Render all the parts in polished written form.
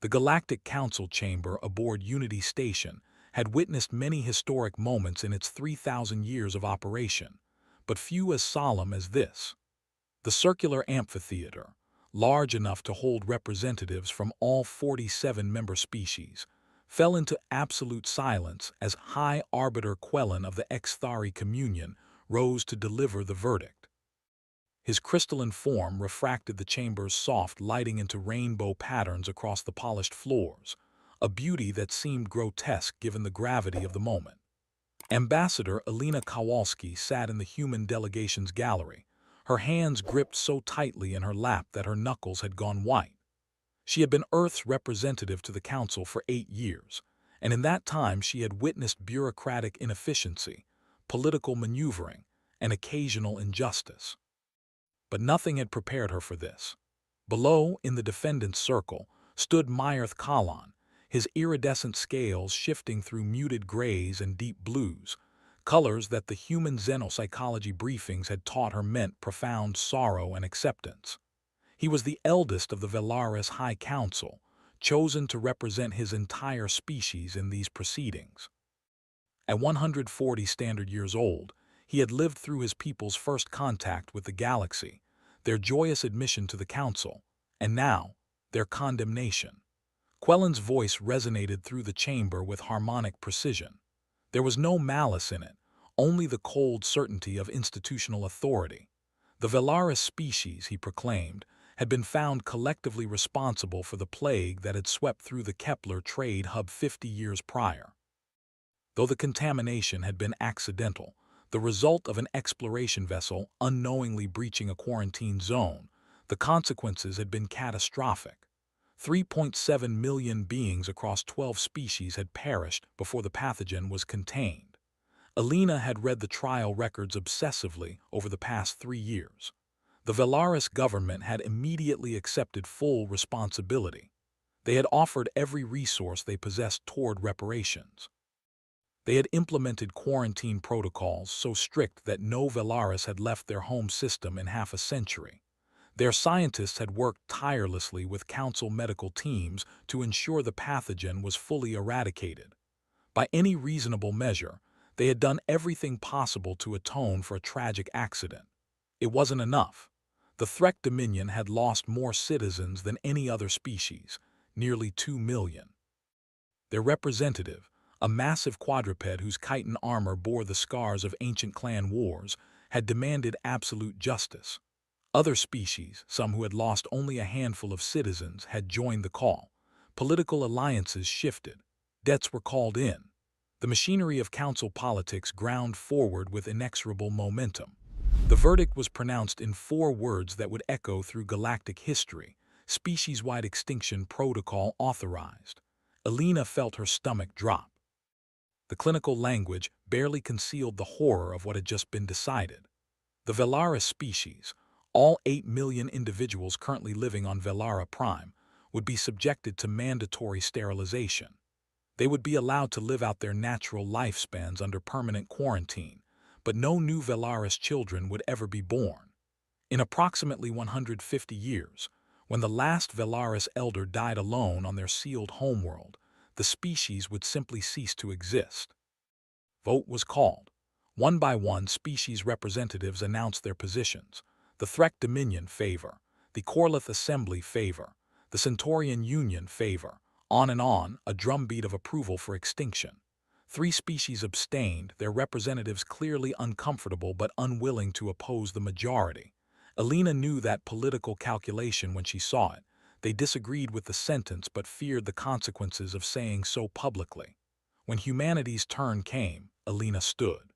The Galactic Council chamber aboard Unity Station had witnessed many historic moments in its 3,000 years of operation, but few as solemn as this. The circular amphitheater, large enough to hold representatives from all 47 member species, fell into absolute silence as High Arbiter Quellen of the Exthari Communion rose to deliver the verdict. His crystalline form refracted the chamber's soft lighting into rainbow patterns across the polished floors, a beauty that seemed grotesque given the gravity of the moment. Ambassador Alina Kowalski sat in the human delegation's gallery, her hands gripped so tightly in her lap that her knuckles had gone white. She had been Earth's representative to the Council for 8 years, and in that time she had witnessed bureaucratic inefficiency, political maneuvering, and occasional injustice. But nothing had prepared her for this. Below, in the defendant's circle, stood Myrth Kalan, his iridescent scales shifting through muted grays and deep blues, colors that the human xenopsychology briefings had taught her meant profound sorrow and acceptance. He was the eldest of the Velaris High Council, chosen to represent his entire species in these proceedings. At 140 standard years old, he had lived through his people's first contact with the galaxy, their joyous admission to the Council, and now, their condemnation. Quellen's voice resonated through the chamber with harmonic precision. There was no malice in it, only the cold certainty of institutional authority. The Velaris species, he proclaimed, had been found collectively responsible for the plague that had swept through the Kepler trade hub 50 years prior. Though the contamination had been accidental, the result of an exploration vessel unknowingly breaching a quarantine zone, the consequences had been catastrophic. 3.7 million beings across 12 species had perished before the pathogen was contained. Alina had read the trial records obsessively over the past 3 years. The Velaris government had immediately accepted full responsibility. They had offered every resource they possessed toward reparations. They had implemented quarantine protocols so strict that no Velaris had left their home system in half a century. Their scientists had worked tirelessly with council medical teams to ensure the pathogen was fully eradicated. By any reasonable measure, they had done everything possible to atone for a tragic accident. It wasn't enough. The Threk Dominion had lost more citizens than any other species, nearly 2 million. Their representative, a massive quadruped whose chitin armor bore the scars of ancient clan wars, had demanded absolute justice. Other species, some who had lost only a handful of citizens, had joined the call. Political alliances shifted. Debts were called in. The machinery of council politics ground forward with inexorable momentum. The verdict was pronounced in 4 words that would echo through galactic history: species-wide extinction protocol authorized. Alina felt her stomach drop. The clinical language barely concealed the horror of what had just been decided. The Velaris species, all 8 million individuals currently living on Velara Prime, would be subjected to mandatory sterilization. They would be allowed to live out their natural lifespans under permanent quarantine, but no new Velaris children would ever be born. In approximately 150 years, when the last Velaris elder died alone on their sealed homeworld, the species would simply cease to exist. Vote was called. One by one, species representatives announced their positions. The Threk Dominion favor, the Corlith Assembly favor, the Centaurian Union favor, on and on, a drumbeat of approval for extinction. 3 species abstained, their representatives clearly uncomfortable but unwilling to oppose the majority. Alina knew that political calculation when she saw it. They disagreed with the sentence but feared the consequences of saying so publicly. When humanity's turn came, Alina stood.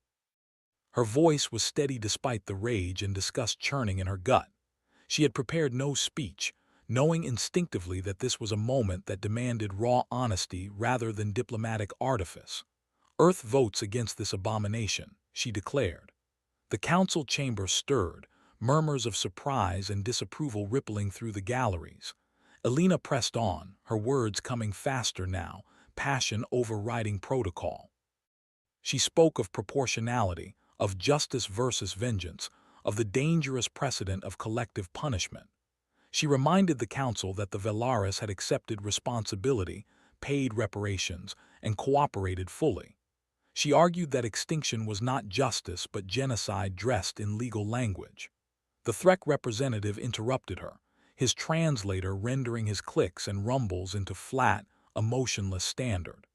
Her voice was steady despite the rage and disgust churning in her gut. She had prepared no speech, knowing instinctively that this was a moment that demanded raw honesty rather than diplomatic artifice. Earth votes against this abomination, she declared. The council chamber stirred, murmurs of surprise and disapproval rippling through the galleries. Alina pressed on, her words coming faster now, passion overriding protocol. She spoke of proportionality, of justice versus vengeance, of the dangerous precedent of collective punishment. She reminded the council that the Velaris had accepted responsibility, paid reparations, and cooperated fully. She argued that extinction was not justice but genocide dressed in legal language. The Threk representative interrupted her, his translator rendering his clicks and rumbles into flat, emotionless standard.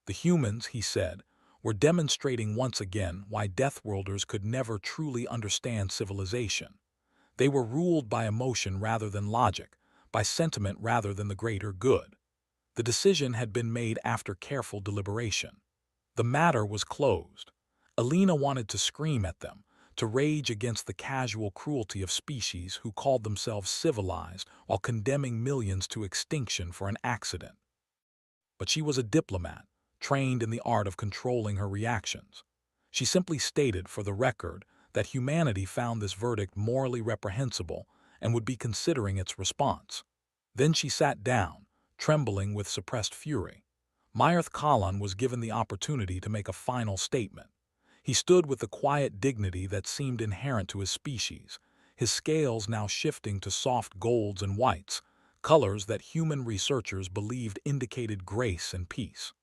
The humans, he said, were demonstrating once again why Deathworlders could never truly understand civilization. They were ruled by emotion rather than logic, by sentiment rather than the greater good. The decision had been made after careful deliberation. The matter was closed. Alina wanted to scream at them, to rage against the casual cruelty of species who called themselves civilized while condemning millions to extinction for an accident. But she was a diplomat, trained in the art of controlling her reactions. She simply stated for the record that humanity found this verdict morally reprehensible and would be considering its response. Then she sat down, trembling with suppressed fury. Myrth Kalan was given the opportunity to make a final statement. He stood with the quiet dignity that seemed inherent to his species, his scales now shifting to soft golds and whites, colors that human researchers believed indicated grace and peace.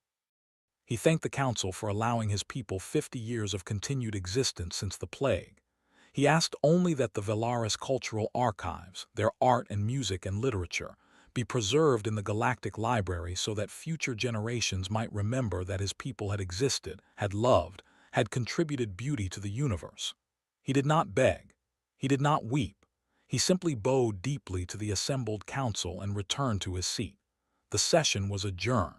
He thanked the council for allowing his people 50 years of continued existence since the plague. He asked only that the Velaris cultural archives, their art and music and literature, be preserved in the Galactic Library so that future generations might remember that his people had existed, had loved, had contributed beauty to the universe. He did not beg. He did not weep. He simply bowed deeply to the assembled council and returned to his seat. The session was adjourned.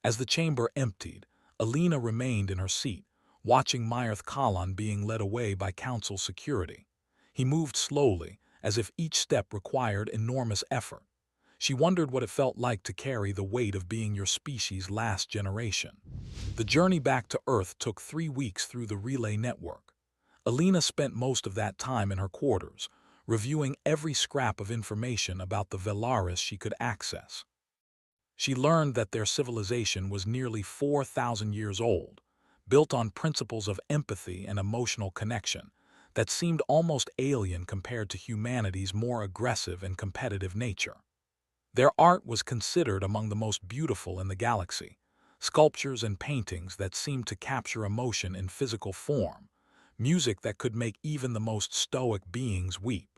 As the chamber emptied, Alina remained in her seat, watching Myrth Kalan being led away by council security. He moved slowly, as if each step required enormous effort. She wondered what it felt like to carry the weight of being your species' last generation. The journey back to Earth took 3 weeks through the relay network. Alina spent most of that time in her quarters, reviewing every scrap of information about the Velaris she could access. She learned that their civilization was nearly 4,000 years old, built on principles of empathy and emotional connection that seemed almost alien compared to humanity's more aggressive and competitive nature. Their art was considered among the most beautiful in the galaxy, sculptures and paintings that seemed to capture emotion in physical form, music that could make even the most stoic beings weep.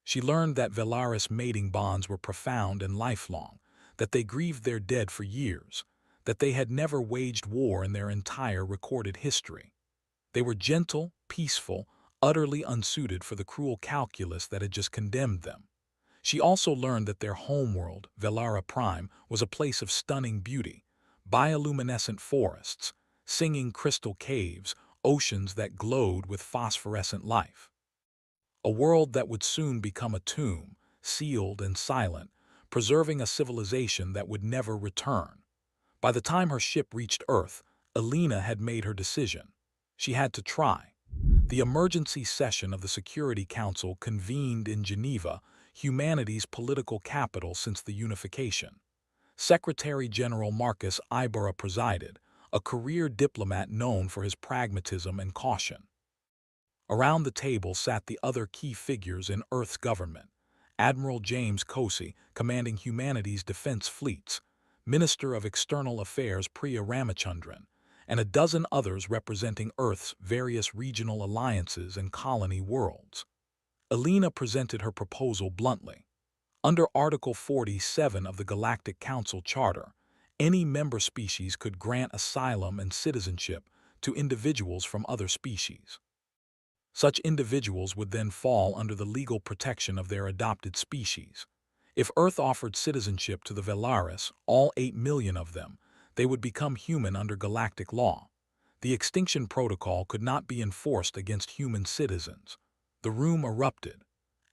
She learned that Velaris mating bonds were profound and lifelong, that they grieved their dead for years, that they had never waged war in their entire recorded history. They were gentle, peaceful, utterly unsuited for the cruel calculus that had just condemned them. She also learned that their homeworld, Velara Prime, was a place of stunning beauty, bioluminescent forests, singing crystal caves, oceans that glowed with phosphorescent life. A world that would soon become a tomb, sealed and silent, preserving a civilization that would never return. By the time her ship reached Earth, Alina had made her decision. She had to try. The emergency session of the Security Council convened in Geneva, humanity's political capital since the unification. Secretary General Marcus Ibarra presided, a career diplomat known for his pragmatism and caution. Around the table sat the other key figures in Earth's government: Admiral James Cosey, commanding humanity's defense fleets, Minister of External Affairs Priya Ramachandran, and a dozen others representing Earth's various regional alliances and colony worlds. Alina presented her proposal bluntly. Under Article 47 of the Galactic Council Charter, any member species could grant asylum and citizenship to individuals from other species. Such individuals would then fall under the legal protection of their adopted species. If Earth offered citizenship to the Velaris, all 8 million of them, they would become human under galactic law. The Extinction Protocol could not be enforced against human citizens. The room erupted.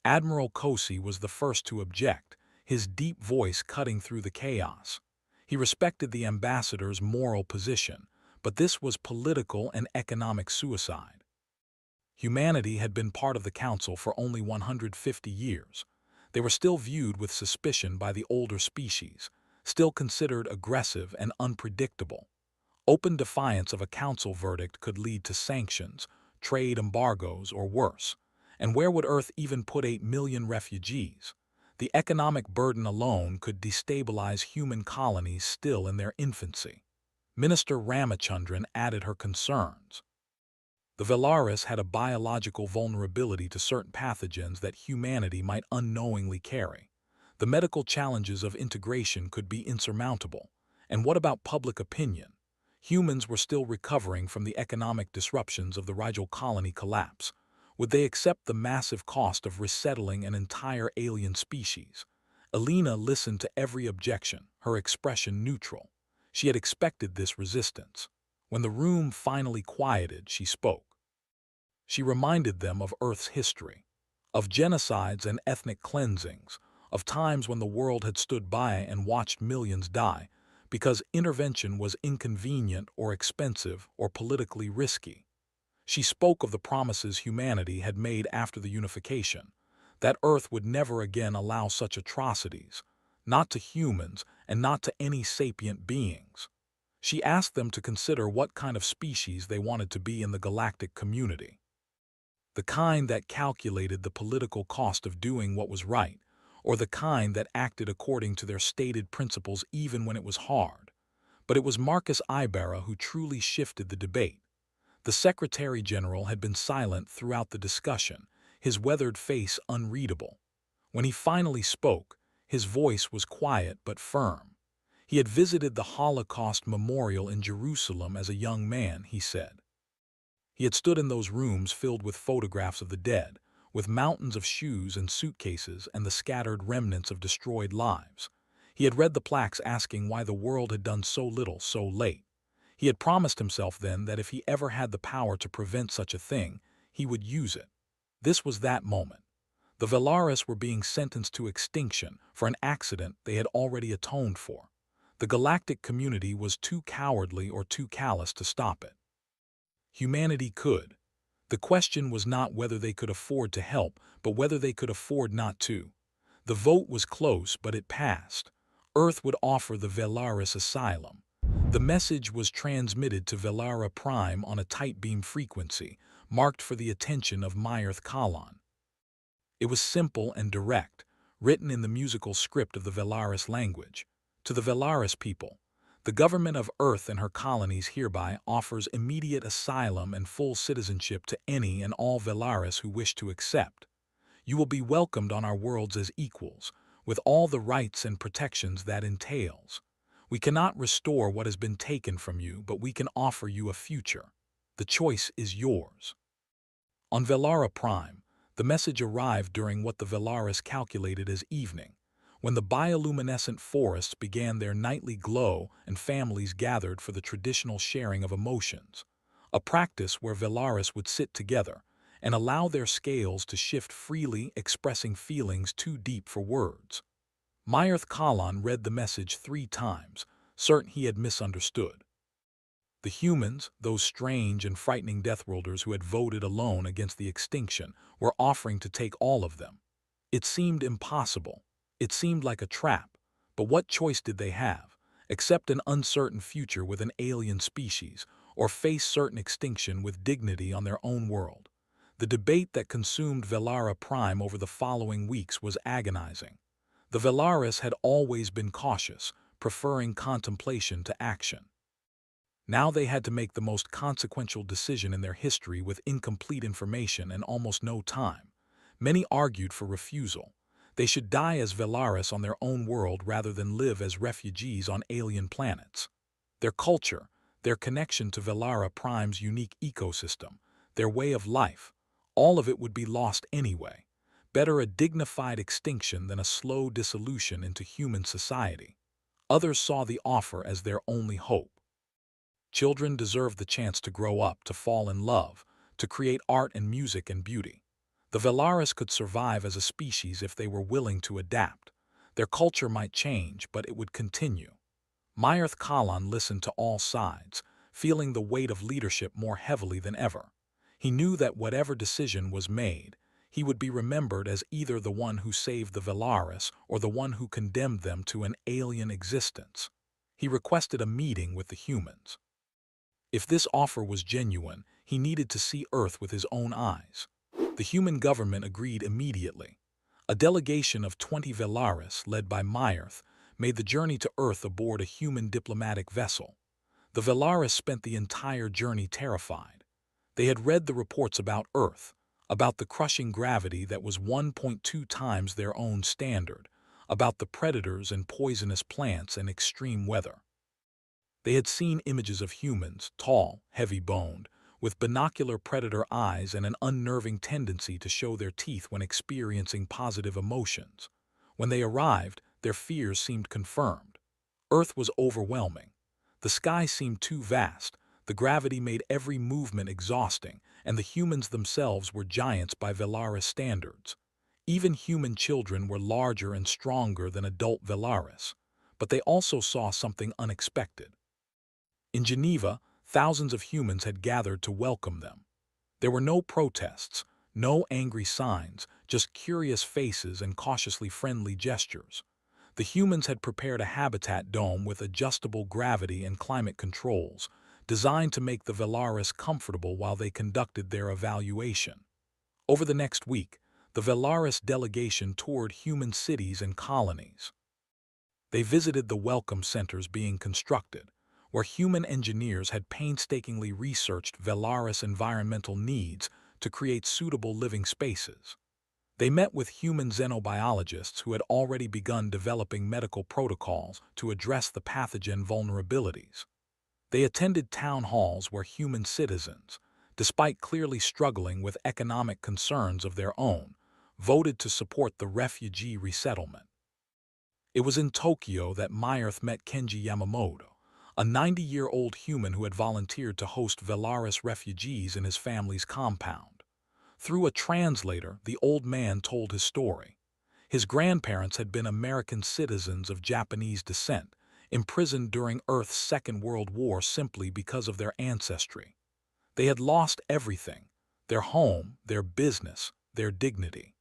Admiral Cosey was the first to object, his deep voice cutting through the chaos. He respected the ambassador's moral position, but this was political and economic suicide. Humanity had been part of the Council for only 150 years. They were still viewed with suspicion by the older species, still considered aggressive and unpredictable. Open defiance of a Council verdict could lead to sanctions, trade embargoes, or worse, And where would Earth even put 8 million refugees? The economic burden alone could destabilize human colonies still in their infancy. Minister Ramachandran added her concerns. The Velaris had a biological vulnerability to certain pathogens that humanity might unknowingly carry. The medical challenges of integration could be insurmountable. And what about public opinion? Humans were still recovering from the economic disruptions of the Rigel colony collapse. Would they accept the massive cost of resettling an entire alien species? Alina listened to every objection, her expression neutral. She had expected this resistance. When the room finally quieted, she spoke. She reminded them of Earth's history, of genocides and ethnic cleansings, of times when the world had stood by and watched millions die because intervention was inconvenient or expensive or politically risky. She spoke of the promises humanity had made after the unification, that Earth would never again allow such atrocities, not to humans and not to any sapient beings. She asked them to consider what kind of species they wanted to be in the galactic community. The kind that calculated the political cost of doing what was right, or the kind that acted according to their stated principles even when it was hard. But it was Marcus Ibarra who truly shifted the debate. The Secretary General had been silent throughout the discussion, his weathered face unreadable. When he finally spoke, his voice was quiet but firm. He had visited the Holocaust Memorial in Jerusalem as a young man, he said. He had stood in those rooms filled with photographs of the dead, with mountains of shoes and suitcases and the scattered remnants of destroyed lives. He had read the plaques asking why the world had done so little so late. He had promised himself then that if he ever had the power to prevent such a thing, he would use it. This was that moment. The Velaris were being sentenced to extinction for an accident they had already atoned for. The galactic community was too cowardly or too callous to stop it. Humanity could. The question was not whether they could afford to help, but whether they could afford not to. The vote was close, but it passed. Earth would offer the Velaris asylum. The message was transmitted to Velara Prime on a tight beam frequency, marked for the attention of Myrth Kalan. It was simple and direct, written in the musical script of the Velaris language. To the Velaris people, the government of Earth and her colonies hereby offers immediate asylum and full citizenship to any and all Velaris who wish to accept. You will be welcomed on our worlds as equals, with all the rights and protections that entails. We cannot restore what has been taken from you, but we can offer you a future. The choice is yours. On Velara Prime, the message arrived during what the Velaris calculated as evening, when the bioluminescent forests began their nightly glow and families gathered for the traditional sharing of emotions, a practice where Velaris would sit together and allow their scales to shift freely, expressing feelings too deep for words. Myrth Kalan read the message 3 times, certain he had misunderstood. The humans, those strange and frightening Deathworlders who had voted alone against the extinction, were offering to take all of them. It seemed impossible. It seemed like a trap. But what choice did they have? Accept an uncertain future with an alien species, or face certain extinction with dignity on their own world? The debate that consumed Velara Prime over the following weeks was agonizing. The Velaris had always been cautious, preferring contemplation to action. Now they had to make the most consequential decision in their history with incomplete information and almost no time. Many argued for refusal. They should die as Velaris on their own world rather than live as refugees on alien planets. Their culture, their connection to Velara Prime's unique ecosystem, their way of life, all of it would be lost anyway. Better a dignified extinction than a slow dissolution into human society. Others saw the offer as their only hope. Children deserved the chance to grow up, to fall in love, to create art and music and beauty. The Velaris could survive as a species if they were willing to adapt. Their culture might change, but it would continue. Myrth Kalan listened to all sides, feeling the weight of leadership more heavily than ever. He knew that whatever decision was made, he would be remembered as either the one who saved the Velaris or the one who condemned them to an alien existence. He requested a meeting with the humans. If this offer was genuine, he needed to see Earth with his own eyes. The human government agreed immediately. A delegation of 20 Velaris, led by Myrth, made the journey to Earth aboard a human diplomatic vessel. The Velaris spent the entire journey terrified. They had read the reports about Earth, about the crushing gravity that was 1.2 times their own standard, about the predators and poisonous plants and extreme weather. They had seen images of humans, tall, heavy-boned, with binocular predator eyes and an unnerving tendency to show their teeth when experiencing positive emotions. When they arrived, their fears seemed confirmed. Earth was overwhelming. The sky seemed too vast, the gravity made every movement exhausting, and the humans themselves were giants by Velaris standards. Even human children were larger and stronger than adult Velaris. But they also saw something unexpected. In Geneva, thousands of humans had gathered to welcome them. There were no protests, no angry signs, just curious faces and cautiously friendly gestures. The humans had prepared a habitat dome with adjustable gravity and climate controls, designed to make the Velaris comfortable while they conducted their evaluation. Over the next week, the Velaris delegation toured human cities and colonies. They visited the welcome centers being constructed, where human engineers had painstakingly researched Velaris environmental needs to create suitable living spaces. They met with human xenobiologists who had already begun developing medical protocols to address the pathogen vulnerabilities. They attended town halls where human citizens, despite clearly struggling with economic concerns of their own, voted to support the refugee resettlement. It was in Tokyo that Myrth met Kenji Yamamoto, a 90-year-old human who had volunteered to host Velaris refugees in his family's compound. Through a translator, the old man told his story. His grandparents had been American citizens of Japanese descent, imprisoned during Earth's Second World War simply because of their ancestry. They had lost everything: their home, their business, their dignity.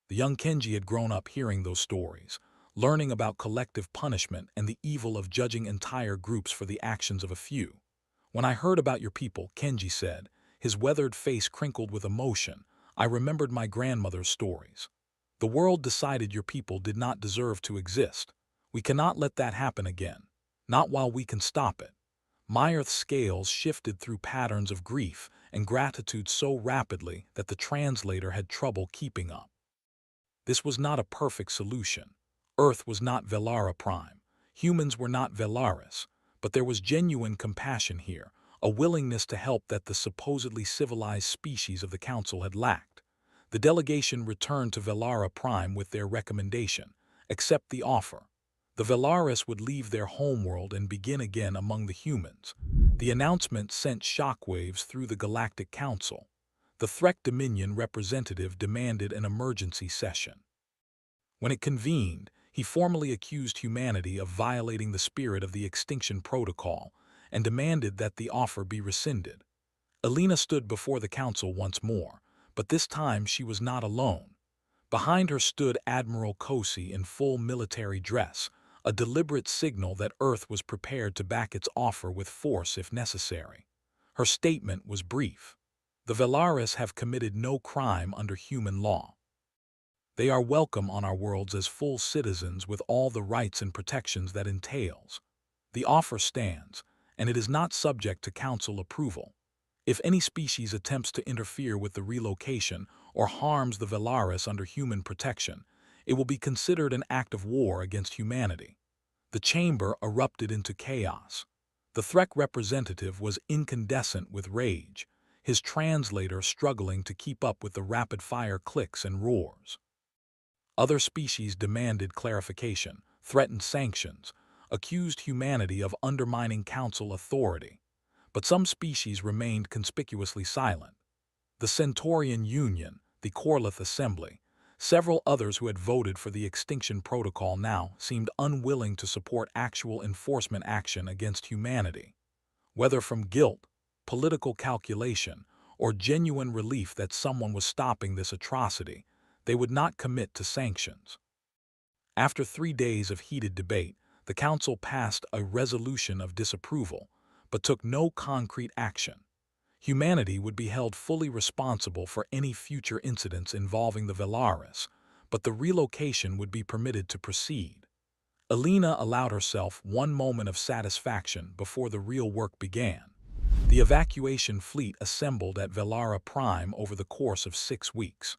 The young Kenji had grown up hearing those stories, learning about collective punishment and the evil of judging entire groups for the actions of a few. "When I heard about your people," Kenji said, his weathered face crinkled with emotion, "I remembered my grandmother's stories. The world decided your people did not deserve to exist. We cannot let that happen again. Not while we can stop it." Myrth's scales shifted through patterns of grief and gratitude so rapidly that the translator had trouble keeping up. This was not a perfect solution. Earth was not Velara Prime. Humans were not Velaris. But there was genuine compassion here, a willingness to help that the supposedly civilized species of the Council had lacked. The delegation returned to Velara Prime with their recommendation: accept the offer. The Velaris would leave their homeworld and begin again among the humans. The announcement sent shockwaves through the Galactic Council. The Threk Dominion representative demanded an emergency session. When it convened, he formally accused humanity of violating the spirit of the Extinction Protocol and demanded that the offer be rescinded. Elena stood before the council once more, but this time she was not alone. Behind her stood Admiral Kosi in full military dress, a deliberate signal that Earth was prepared to back its offer with force if necessary. Her statement was brief. The Velaris have committed no crime under human law. They are welcome on our worlds as full citizens with all the rights and protections that entails. The offer stands, and it is not subject to council approval. If any species attempts to interfere with the relocation or harms the Velaris under human protection, it will be considered an act of war against humanity. The chamber erupted into chaos. The Threk representative was incandescent with rage, his translator struggling to keep up with the rapid-fire clicks and roars. Other species demanded clarification, threatened sanctions, accused humanity of undermining council authority. But some species remained conspicuously silent. The Centaurian Union, the Corlith Assembly, several others who had voted for the Extinction Protocol now seemed unwilling to support actual enforcement action against humanity. Whether from guilt, political calculation, or genuine relief that someone was stopping this atrocity, they would not commit to sanctions. After 3 days of heated debate, the Council passed a resolution of disapproval, but took no concrete action. Humanity would be held fully responsible for any future incidents involving the Velaris, but the relocation would be permitted to proceed. Alina allowed herself one moment of satisfaction before the real work began. The evacuation fleet assembled at Velara Prime over the course of 6 weeks.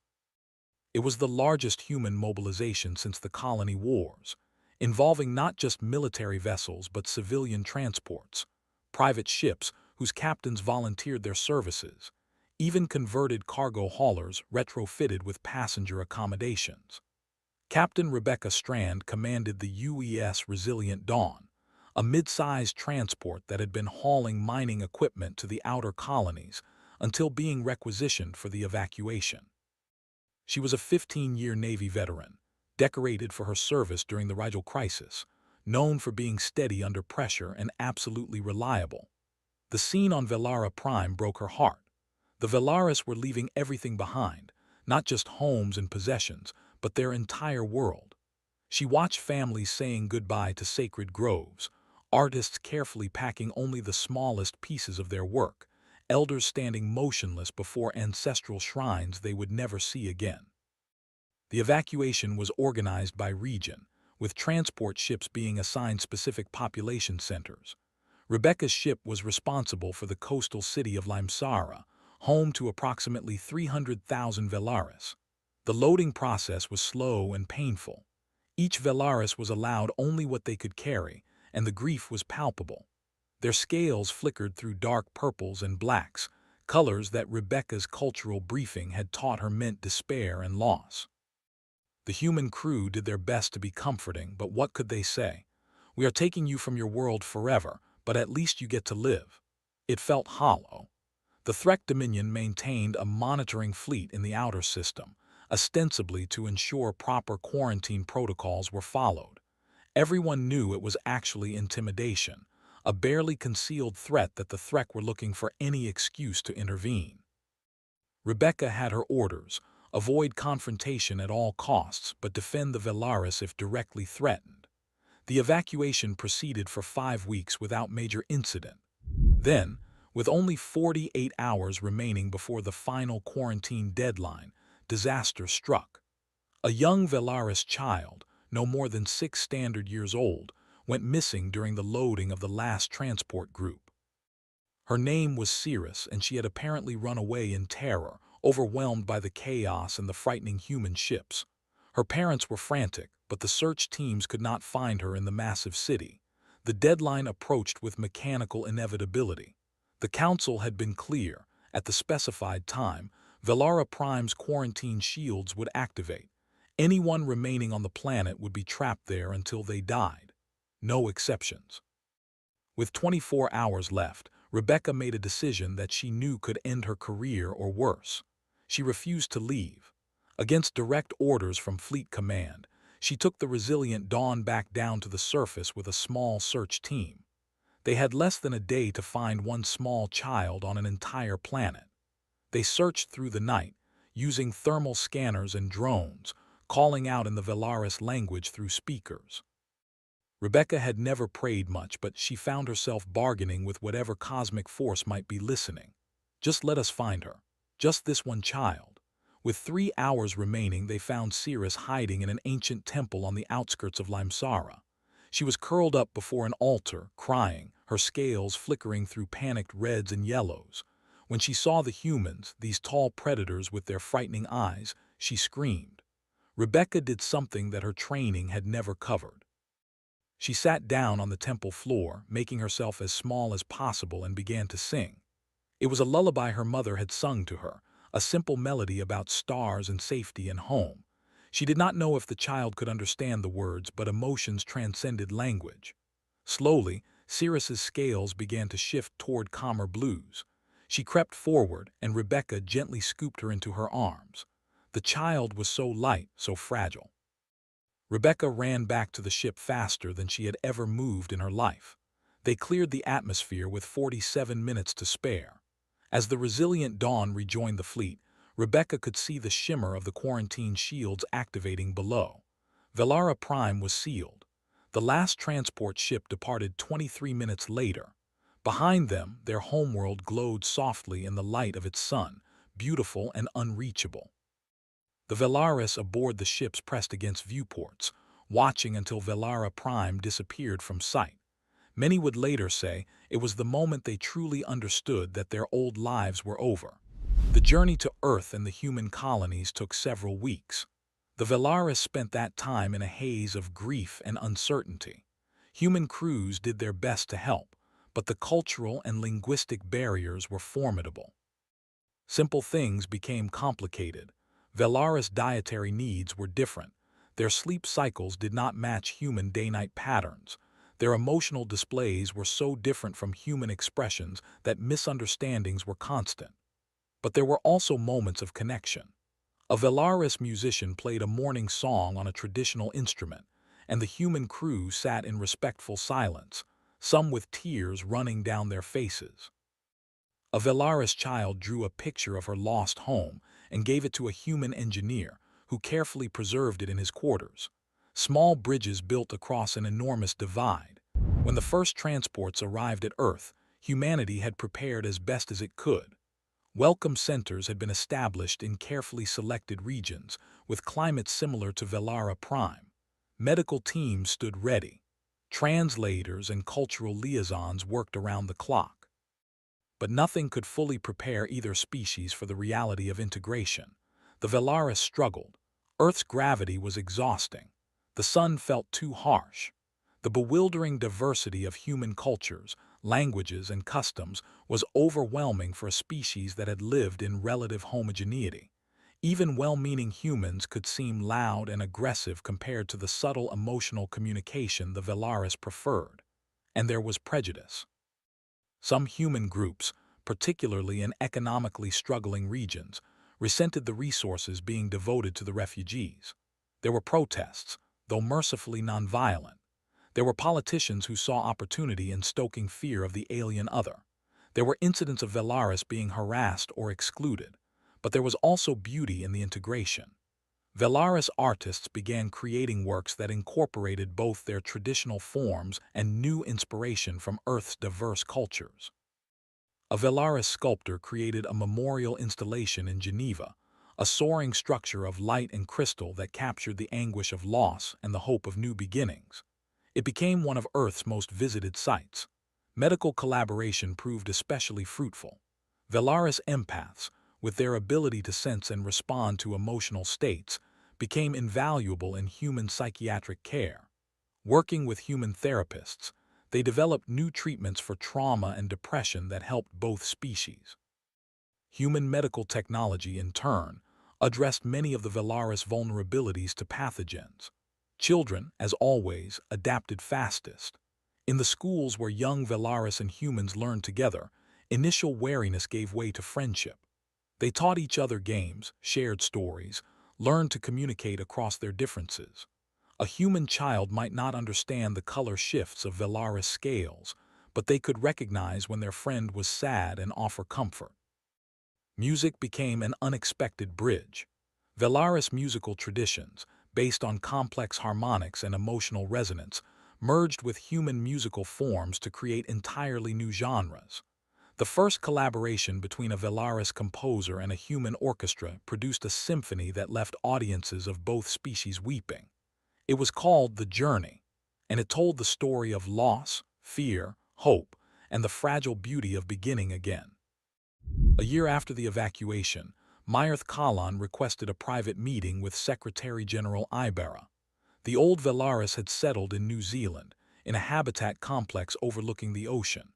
It was the largest human mobilization since the colony wars, involving not just military vessels but civilian transports, private ships whose captains volunteered their services, even converted cargo haulers retrofitted with passenger accommodations. Captain Rebecca Strand commanded the UES Resilient Dawn, a mid-sized transport that had been hauling mining equipment to the outer colonies until being requisitioned for the evacuation. She was a 15-year Navy veteran, decorated for her service during the Rigel Crisis, known for being steady under pressure and absolutely reliable. The scene on Velara Prime broke her heart. The Velaris were leaving everything behind, not just homes and possessions, but their entire world. She watched families saying goodbye to sacred groves, artists carefully packing only the smallest pieces of their work, elders standing motionless before ancestral shrines they would never see again. The evacuation was organized by region, with transport ships being assigned specific population centers. Rebecca's ship was responsible for the coastal city of Limsara, home to approximately 300,000 Velaris. The loading process was slow and painful. Each Velaris was allowed only what they could carry, and the grief was palpable. Their scales flickered through dark purples and blacks, colors that Rebecca's cultural briefing had taught her meant despair and loss. The human crew did their best to be comforting, but what could they say? "We are taking you from your world forever, but at least you get to live." It felt hollow. The Threk Dominion maintained a monitoring fleet in the outer system, ostensibly to ensure proper quarantine protocols were followed. Everyone knew it was actually intimidation, a barely concealed threat that the Threk were looking for any excuse to intervene. Rebecca had her orders: avoid confrontation at all costs, but defend the Velaris if directly threatened. The evacuation proceeded for 5 weeks without major incident. Then, with only 48 hours remaining before the final quarantine deadline, disaster struck. A young Velaris child, no more than 6 standard years old, went missing during the loading of the last transport group. Her name was Cirrus, and she had apparently run away in terror, overwhelmed by the chaos and the frightening human ships. Her parents were frantic, but the search teams could not find her in the massive city. The deadline approached with mechanical inevitability. The council had been clear: at the specified time, Velara Prime's quarantine shields would activate. Anyone remaining on the planet would be trapped there until they died. No exceptions. With 24 hours left, Rebecca made a decision that she knew could end her career or worse. She refused to leave. Against direct orders from Fleet Command, she took the Resilient Dawn back down to the surface with a small search team. They had less than a day to find one small child on an entire planet. They searched through the night, using thermal scanners and drones, calling out in the Velaris language through speakers. Rebecca had never prayed much, but she found herself bargaining with whatever cosmic force might be listening. Just let us find her. Just this one child. With 3 hours remaining, they found Cirrus hiding in an ancient temple on the outskirts of Limsara. She was curled up before an altar, crying, her scales flickering through panicked reds and yellows. When she saw the humans, these tall predators with their frightening eyes, she screamed. Rebecca did something that her training had never covered. She sat down on the temple floor, making herself as small as possible, and began to sing. It was a lullaby her mother had sung to her, a simple melody about stars and safety and home. She did not know if the child could understand the words, but emotions transcended language. Slowly, Cirrus's scales began to shift toward calmer blues. She crept forward, and Rebecca gently scooped her into her arms. The child was so light, so fragile. Rebecca ran back to the ship faster than she had ever moved in her life. They cleared the atmosphere with 47 minutes to spare. As the Resilient Dawn rejoined the fleet, Rebecca could see the shimmer of the quarantine shields activating below. Velara Prime was sealed. The last transport ship departed 23 minutes later. Behind them, their homeworld glowed softly in the light of its sun, beautiful and unreachable. The Velaris aboard the ships pressed against viewports, watching until Velara Prime disappeared from sight. Many would later say it was the moment they truly understood that their old lives were over. The journey to Earth and the human colonies took several weeks. The Velaris spent that time in a haze of grief and uncertainty. Human crews did their best to help, but the cultural and linguistic barriers were formidable. Simple things became complicated. Velaris' dietary needs were different. Their sleep cycles did not match human day-night patterns. Their emotional displays were so different from human expressions that misunderstandings were constant. But there were also moments of connection. A Velaris musician played a morning song on a traditional instrument, and the human crew sat in respectful silence, some with tears running down their faces. A Velaris child drew a picture of her lost home and gave it to a human engineer who carefully preserved it in his quarters. Small bridges built across an enormous divide. When the first transports arrived at Earth, humanity had prepared as best as it could. Welcome centers had been established in carefully selected regions, with climates similar to Velara Prime. Medical teams stood ready. Translators and cultural liaisons worked around the clock. But nothing could fully prepare either species for the reality of integration. The Velaris struggled. Earth's gravity was exhausting. The sun felt too harsh. The bewildering diversity of human cultures, languages, and customs was overwhelming for a species that had lived in relative homogeneity. Even well-meaning humans could seem loud and aggressive compared to the subtle emotional communication the Velaris preferred. And there was prejudice. Some human groups, particularly in economically struggling regions, resented the resources being devoted to the refugees. There were protests, though mercifully nonviolent. There were politicians who saw opportunity in stoking fear of the alien other. There were incidents of Velaris being harassed or excluded, but there was also beauty in the integration. Velaris artists began creating works that incorporated both their traditional forms and new inspiration from Earth's diverse cultures. A Velaris sculptor created a memorial installation in Geneva, a soaring structure of light and crystal that captured the anguish of loss and the hope of new beginnings. It became one of Earth's most visited sites. Medical collaboration proved especially fruitful. Velaris empaths, with their ability to sense and respond to emotional states, became invaluable in human psychiatric care. Working with human therapists, they developed new treatments for trauma and depression that helped both species. Human medical technology, in turn, addressed many of the Velaris vulnerabilities to pathogens. Children, as always, adapted fastest. In the schools where young Velaris and humans learned together, initial wariness gave way to friendship. They taught each other games, shared stories, learned to communicate across their differences. A human child might not understand the color shifts of Velaris scales, but they could recognize when their friend was sad and offer comfort. Music became an unexpected bridge. Velaris musical traditions, based on complex harmonics and emotional resonance, merged with human musical forms to create entirely new genres. The first collaboration between a Velaris composer and a human orchestra produced a symphony that left audiences of both species weeping. It was called The Journey, and it told the story of loss, fear, hope, and the fragile beauty of beginning again. A year after the evacuation, Myrth Kalan requested a private meeting with Secretary-General Ibarra. The old Velaris had settled in New Zealand, in a habitat complex overlooking the ocean.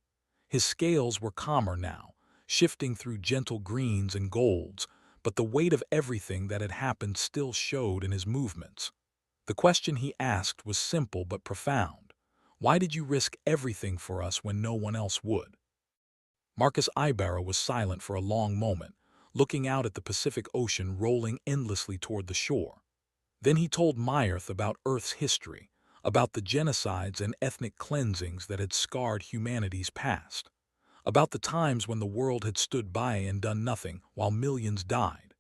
His scales were calmer now, shifting through gentle greens and golds, but the weight of everything that had happened still showed in his movements. The question he asked was simple but profound. Why did you risk everything for us when no one else would? Marcus Ibarra was silent for a long moment, looking out at the Pacific Ocean rolling endlessly toward the shore. Then he told Myrth about Earth's history, about the genocides and ethnic cleansings that had scarred humanity's past, about the times when the world had stood by and done nothing while millions died,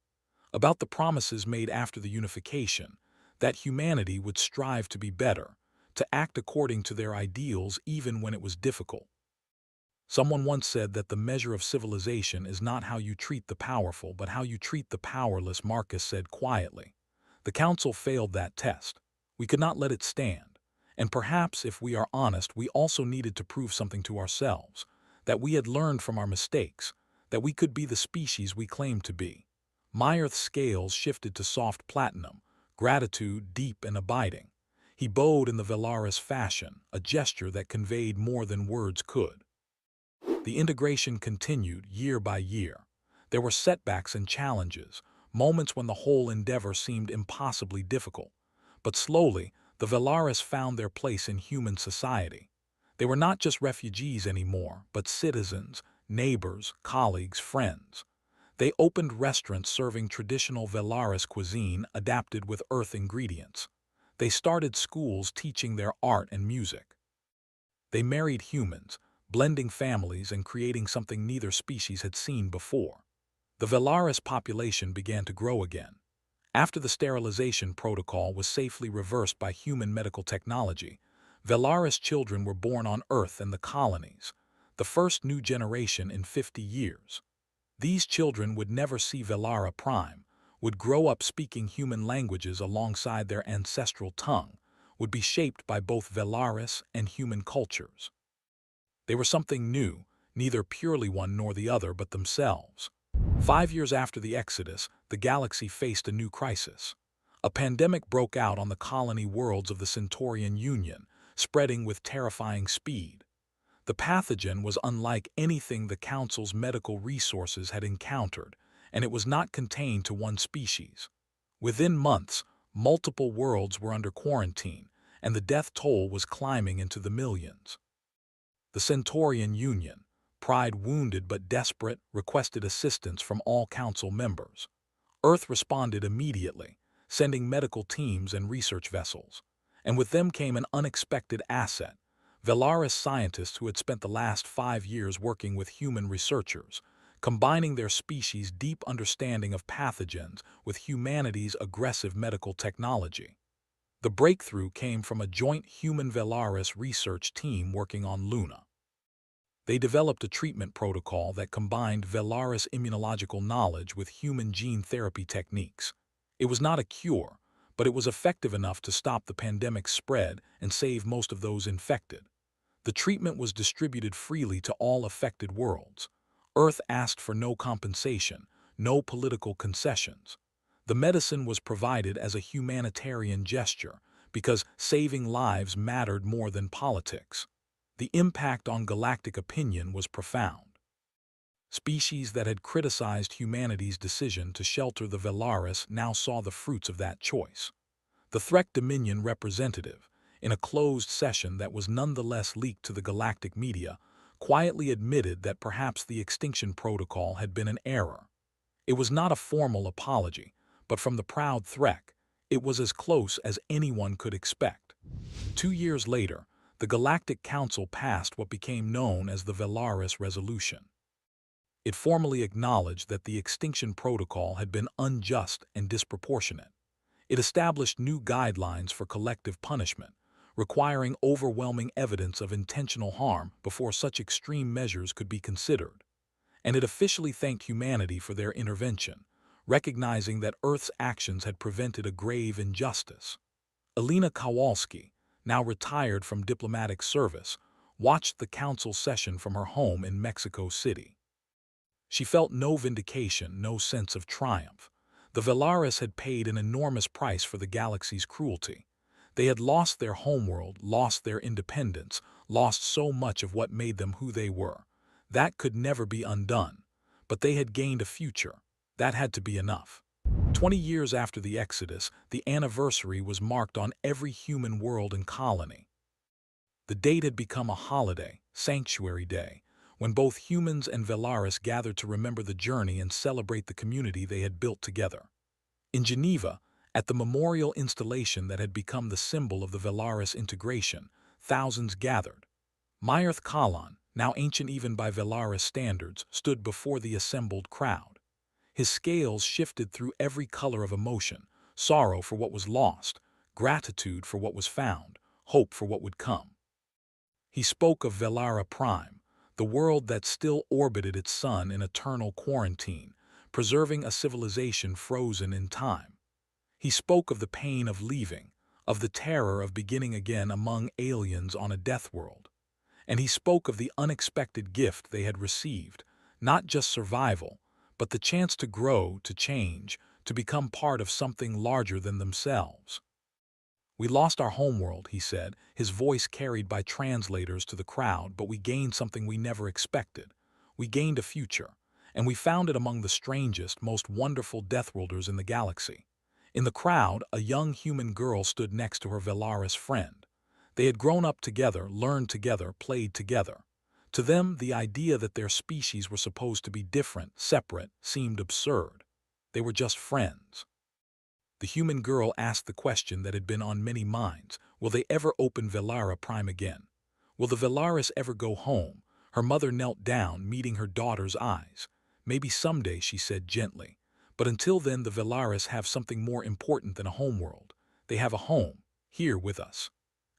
about the promises made after the unification, that humanity would strive to be better, to act according to their ideals even when it was difficult. Someone once said that the measure of civilization is not how you treat the powerful, but how you treat the powerless, Marcus said quietly. The council failed that test. We could not let it stand. And perhaps, if we are honest, we also needed to prove something to ourselves, that we had learned from our mistakes, that we could be the species we claimed to be. Meyerth's scales shifted to soft platinum, gratitude deep and abiding. He bowed in the Velaris fashion, a gesture that conveyed more than words could. The integration continued year by year. There were setbacks and challenges, moments when the whole endeavor seemed impossibly difficult. But slowly, the Velaris found their place in human society. They were not just refugees anymore, but citizens, neighbors, colleagues, friends. They opened restaurants serving traditional Velaris cuisine adapted with Earth ingredients. They started schools teaching their art and music. They married humans, blending families and creating something neither species had seen before. The Velaris population began to grow again. After the sterilization protocol was safely reversed by human medical technology, Velaris children were born on Earth and the colonies, the first new generation in 50 years. These children would never see Velara Prime, would grow up speaking human languages alongside their ancestral tongue, would be shaped by both Velaris and human cultures. They were something new, neither purely one nor the other but themselves. 5 years after the Exodus, the galaxy faced a new crisis. A pandemic broke out on the colony worlds of the Centaurian Union, spreading with terrifying speed. The pathogen was unlike anything the Council's medical resources had encountered, and it was not contained to one species. Within months, multiple worlds were under quarantine, and the death toll was climbing into the millions. The Centaurian Union, pride wounded but desperate, requested assistance from all Council members. Earth responded immediately, sending medical teams and research vessels. And with them came an unexpected asset: Velaris scientists who had spent the last 5 years working with human researchers, combining their species' deep understanding of pathogens with humanity's aggressive medical technology. The breakthrough came from a joint human-Velaris research team working on Luna. They developed a treatment protocol that combined Velaris immunological knowledge with human gene therapy techniques. It was not a cure, but it was effective enough to stop the pandemic's spread and save most of those infected. The treatment was distributed freely to all affected worlds. Earth asked for no compensation, no political concessions. The medicine was provided as a humanitarian gesture because saving lives mattered more than politics. The impact on galactic opinion was profound. Species that had criticized humanity's decision to shelter the Velaris now saw the fruits of that choice. The Threk Dominion representative, in a closed session that was nonetheless leaked to the galactic media, quietly admitted that perhaps the Extinction Protocol had been an error. It was not a formal apology, but from the proud Threk, it was as close as anyone could expect. 2 years later, the Galactic Council passed what became known as the Velaris Resolution. It formally acknowledged that the Extinction Protocol had been unjust and disproportionate. It established new guidelines for collective punishment, requiring overwhelming evidence of intentional harm before such extreme measures could be considered. And it officially thanked humanity for their intervention, recognizing that Earth's actions had prevented a grave injustice. Alina Kowalski, now retired from diplomatic service, watched the council session from her home in Mexico City. She felt no vindication, no sense of triumph. The Velaris had paid an enormous price for the galaxy's cruelty. They had lost their homeworld, lost their independence, lost so much of what made them who they were. That could never be undone. But they had gained a future. That had to be enough. 20 years after the Exodus, the anniversary was marked on every human world and colony. The date had become a holiday, Sanctuary Day, when both humans and Velaris gathered to remember the journey and celebrate the community they had built together. In Geneva, at the memorial installation that had become the symbol of the Velaris integration, thousands gathered. Meyerth Kalan, now ancient even by Velaris standards, stood before the assembled crowd. His scales shifted through every color of emotion: sorrow for what was lost, gratitude for what was found, hope for what would come. He spoke of Velara Prime, the world that still orbited its sun in eternal quarantine, preserving a civilization frozen in time. He spoke of the pain of leaving, of the terror of beginning again among aliens on a death world. And he spoke of the unexpected gift they had received, not just survival, but the chance to grow, to change, to become part of something larger than themselves. We lost our homeworld, he said, his voice carried by translators to the crowd, but we gained something we never expected. We gained a future, and we found it among the strangest, most wonderful deathworlders in the galaxy. In the crowd, a young human girl stood next to her Velaris friend. They had grown up together, learned together, played together. To them, the idea that their species were supposed to be different, separate, seemed absurd. They were just friends. The human girl asked the question that had been on many minds: will they ever open Velara Prime again? Will the Velaris ever go home? Her mother knelt down, meeting her daughter's eyes. Maybe someday, she said gently. But until then, the Velaris have something more important than a homeworld. They have a home, here with us.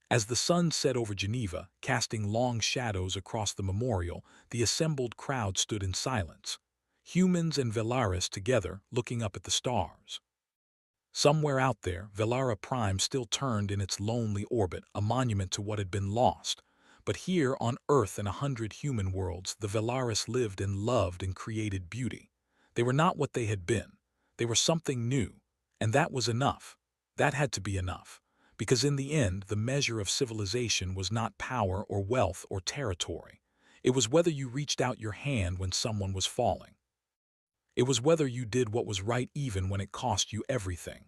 As the sun set over Geneva, casting long shadows across the memorial, the assembled crowd stood in silence. Humans and Velaris together, looking up at the stars. Somewhere out there, Velara Prime still turned in its lonely orbit, a monument to what had been lost. But here on Earth and 100 human worlds, the Velaris lived and loved and created beauty. They were not what they had been. They were something new. And that was enough. That had to be enough. Because in the end, the measure of civilization was not power or wealth or territory. It was whether you reached out your hand when someone was falling. It was whether you did what was right even when it cost you everything.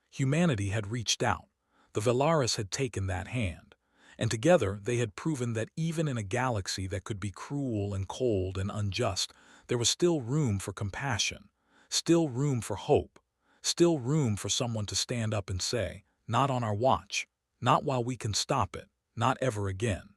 Humanity had reached out. The Velaris had taken that hand. And together they had proven that even in a galaxy that could be cruel and cold and unjust, there was still room for compassion, still room for hope, still room for someone to stand up and say, not on our watch, not while we can stop it, not ever again.